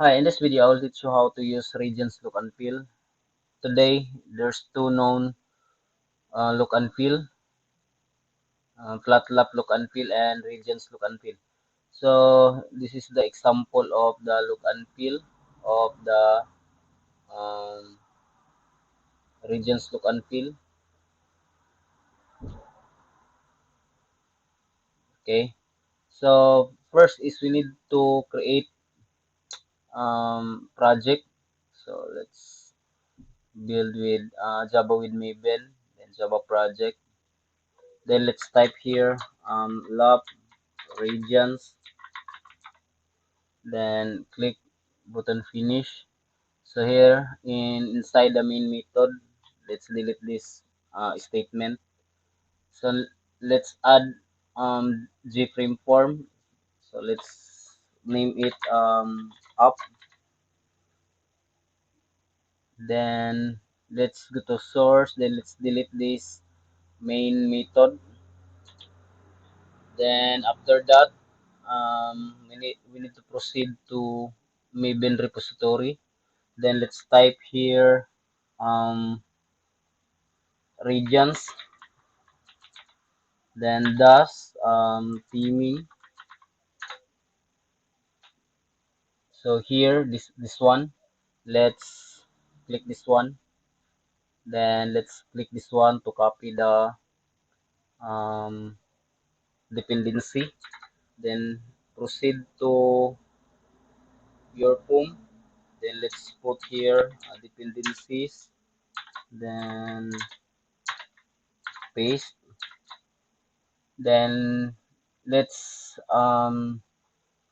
Hi, in this video I will teach you how to use Radiance Look and Feel. Today there's two known look and feel, flat lap look and feel and Radiance Look and Feel. So this is the example of the look and feel of the um, Radiance Look and Feel. Okay, so first is we need to create project. So let's build with Java with Maven, then Java project. Then let's type here lab Radiance, then click button finish. So here inside the main method, let's delete this statement. So let's add gframe form. So let's name it up. Then let's go to source. Then let's delete this main method. Then after that, we need to proceed to Maven repository. Then let's type here regions, then dash theming. So here this one, let's click this one. Then let's click this one to copy the um, dependency. Then proceed to your home. Then let's put here dependencies. Then paste. Then let's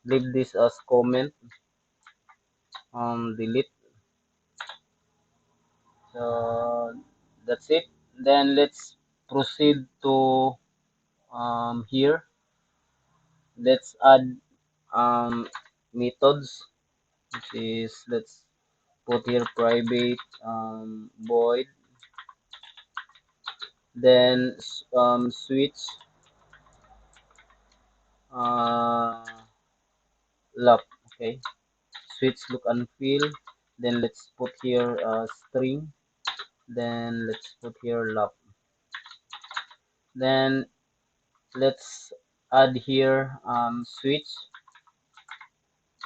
leave this as comment. Delete. So that's it. Then let's proceed to here. Let's add methods, which is let's put here private void. Then switch uh, lock. Okay, switch look and feel. Then let's put here string. Then let's put here lock. Then let's add here switch,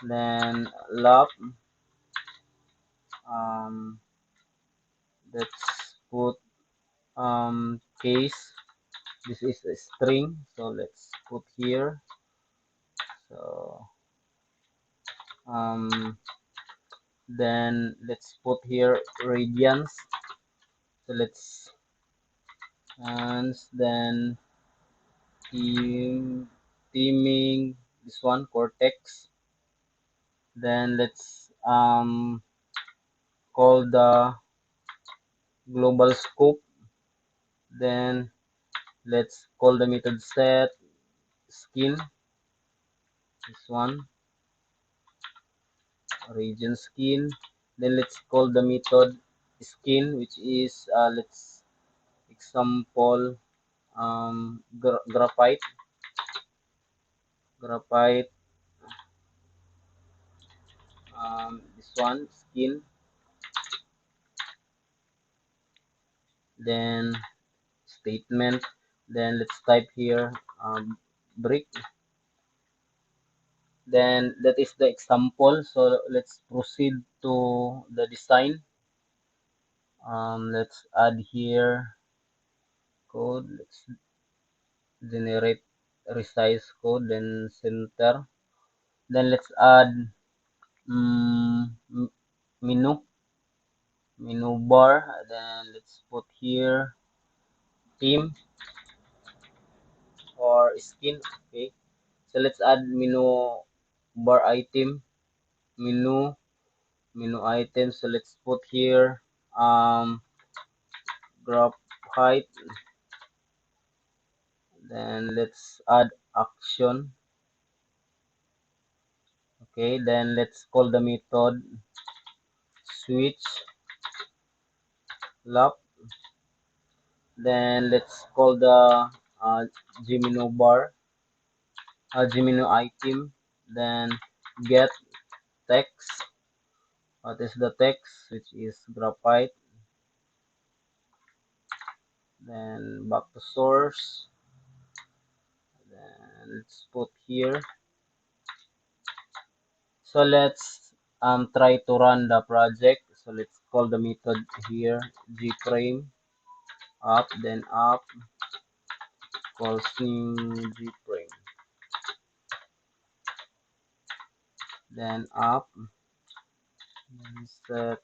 then lock. um let's put case. This is a string, so let's put here. So um then let's put here radians. So let's and then theming this one cortex. Then let's call the global scope. Then let's call the method set skin, this one region skin. Then let's call the method skin, which is let's example graphite this one skin. Then statement. Then let's type here brick. Then that is the example, so let's proceed to the design. Let's add here code. Let's generate resize code, then center. Then let's add menu bar. Then let's put here theme or skin. Okay, so let's add menu bar item, menu item. So let's put here graph height. Then let's add action. Okay, then let's call the method switch lock. Then let's call the Gemino bar, Gemino item. Then get text. what is the text, which is graphite. Then back to source. Then let's put here. So let's try to run the project. So let's call the method here gframe up, then up equals new gframe, then up, then set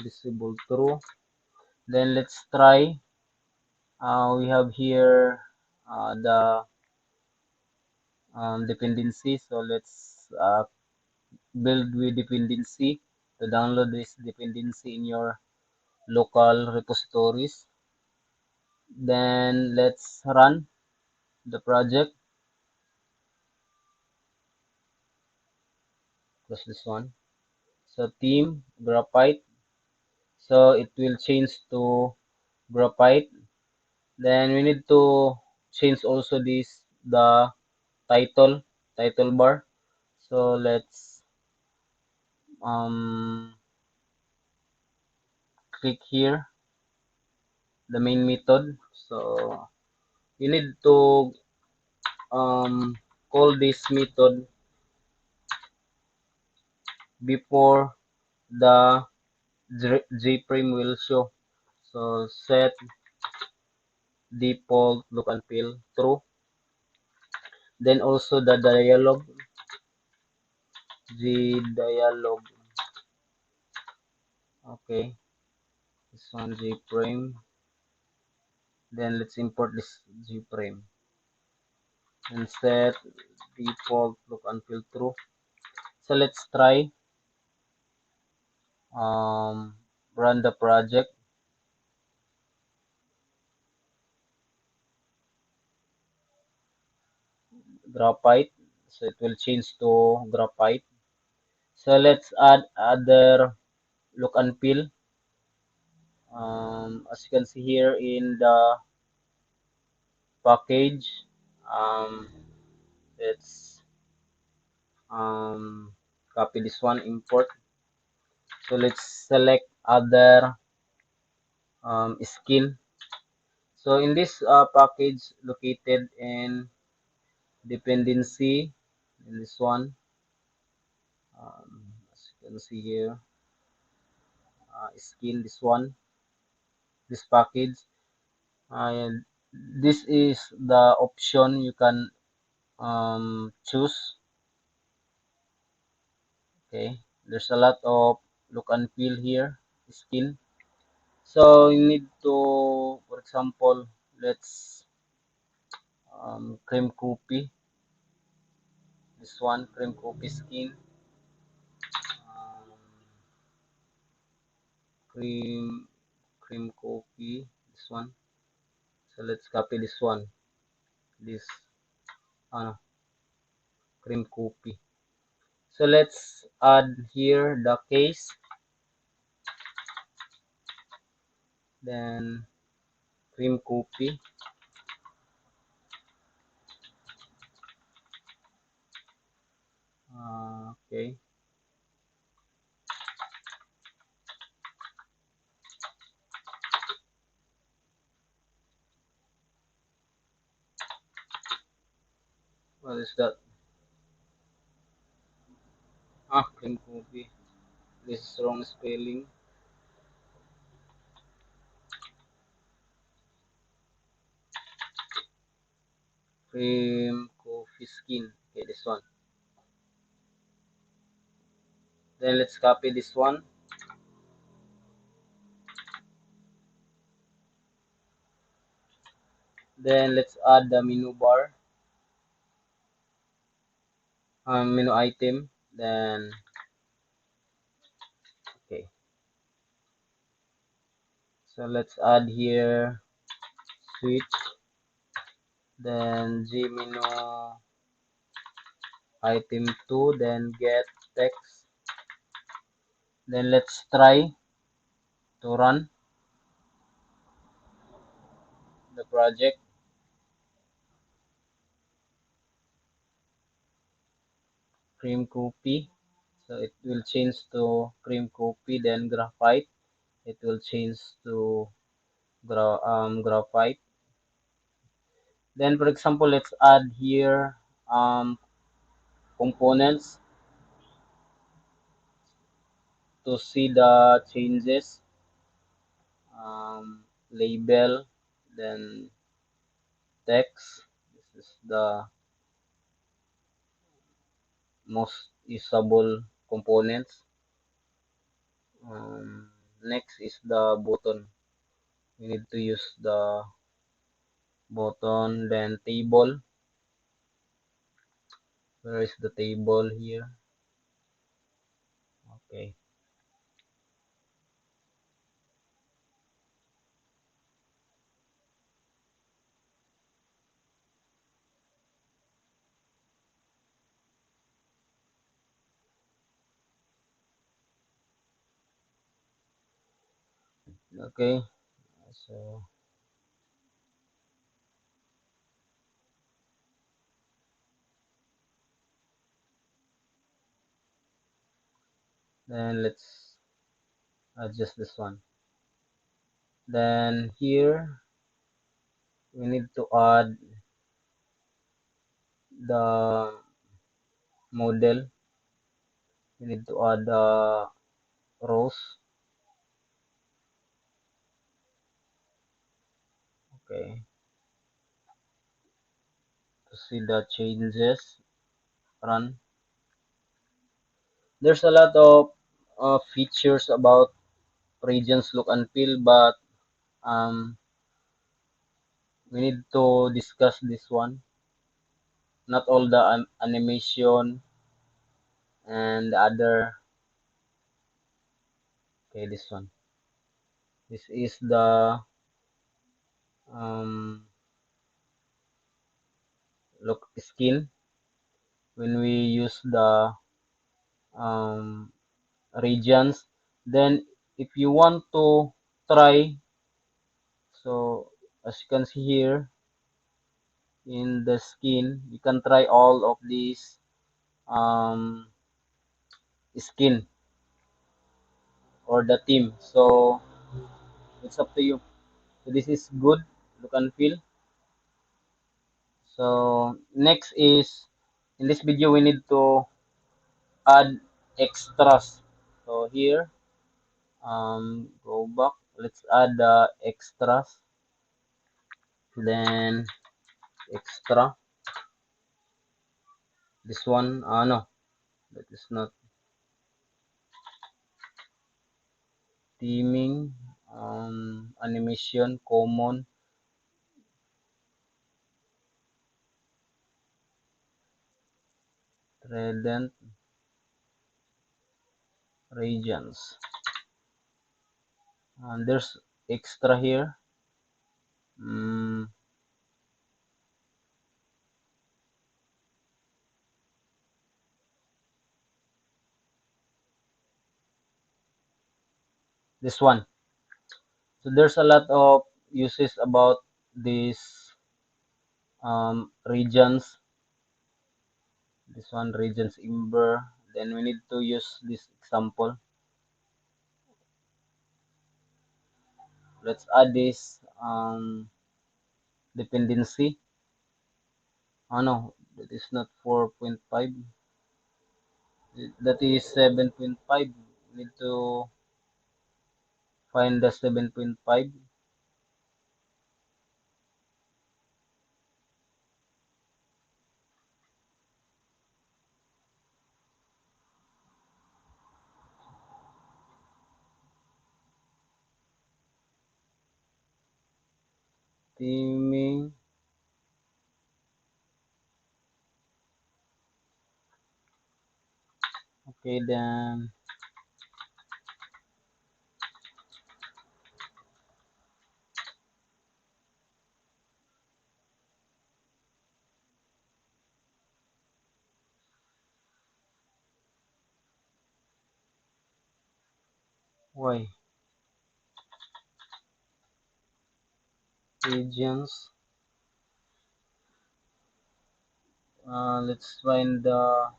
visible true. Then let's try. We have here the dependency. So let's build with dependency to download this dependency in your local repositories. Then let's run the project. Plus this one. So theme graphite. So it will change to graphite. Then we need to change also this the title bar. So let's um click here the main method. So you need to call this method before the JFrame will show. So set default look and feel true. Then also the dialog dialog. Okay, this one JFrame. Then let's import this JFrame and set default look and feel true. So let's try run the project graphite. So it will change to graphite. So let's add other look and feel. As you can see here in the package, um, let's copy this one, import. So let's select other skin. So in this package located in dependency, in this one, as you can see here, skin, this one, this package. And this is the option you can choose. Okay, there's a lot of look and feel here, skin. So you need to, for example, let's cream copy this one, cream copy skin, um, cream cream copy this one. So let's copy this one, this cream copy. So let's add here the case, then cream copy. Okay, what is that? Cream copy. This is wrong spelling. Cream coffee skin. Okay, this one. Then let's copy this one. Then let's add the menu bar, menu item. Then okay. So let's add here switch. Then G menu item 2. Then get text. Then let's try to run the project. Cream copy. So it will change to cream copy, then graphite. It will change to graphite. Then, for example, let's add here components to see the changes. Label, then text. This is the most usable components. Next is the button. We need to use the button, then table. Where is the table here? Okay. Okay. So then let's adjust this one. Then here we need to add the model. We need to add the rows. Okay. To see the changes run. There's a lot of features about Radiance look and feel, but um, we need to discuss this one. Not all the animation and the other. Okay, this one. This is the um, look skin when we use the um, regions. Then if you want to try, so as you can see here in the skin, you can try all of these um, skin or the theme. So it's up to you. So this is good look and feel. So next is in this video we need to add extras. So here go back. Let's add the extras. Then extra. This one no, that is not theming. Animation common Trident regions. And there's extra here. Mm, this one. So there's a lot of uses about these regions. This one regions Ember. Then we need to use this example. Let's add this dependency. Oh no, that is not 4.5. That is 7.5. Need to find the 7.5. Theming. Okay, then why regions. Let's find the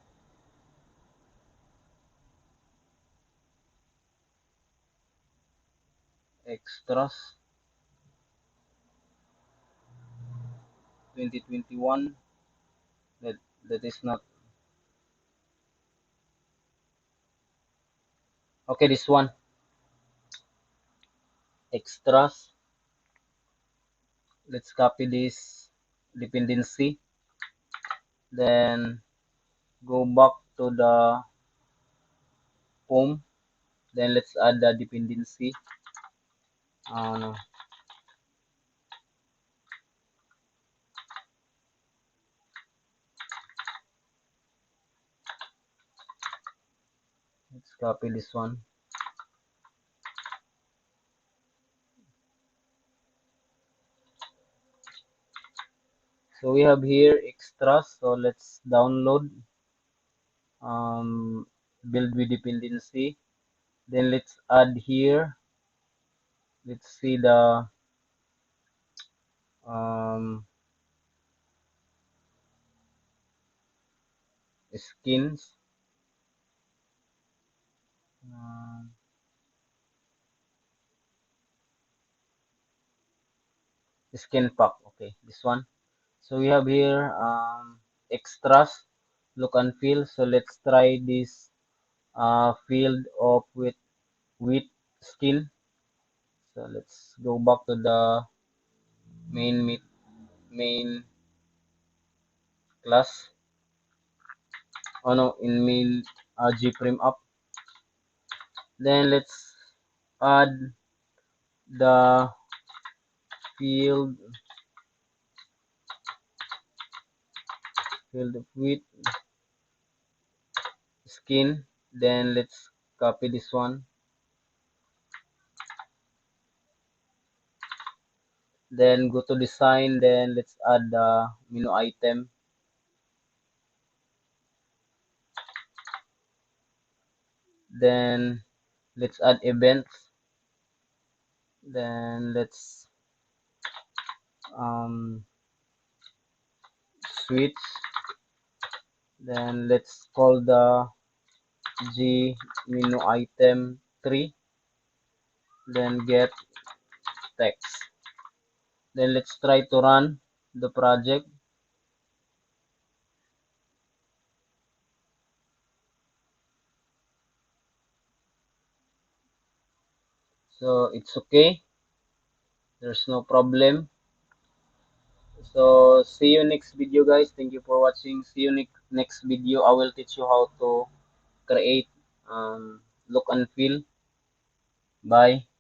extras 2021. that that is not okay. This one, extras. Let's copy this dependency, then go back to the home, then let's add the dependency. No, let's copy this one. So we have here extras, so let's download, um, build with dependency, then let's add here. Let's see the um, skins, uh, skin pack. Okay, this one. So we have here extras look and feel. So let's try this field of with skin. So let's go back to the main class. Oh no, in main gprime app. Then let's add the field with skin. Then let's copy this one. Then go to design. Then let's add the menu item. Then let's add events. Then let's um, switch. Then let's call the G menu item 3. Then get text. Then let's try to run the project. So it's okay. There's no problem. So see you next video, guys. Thank you for watching. See you next video. I will teach you how to create look and feel. Bye.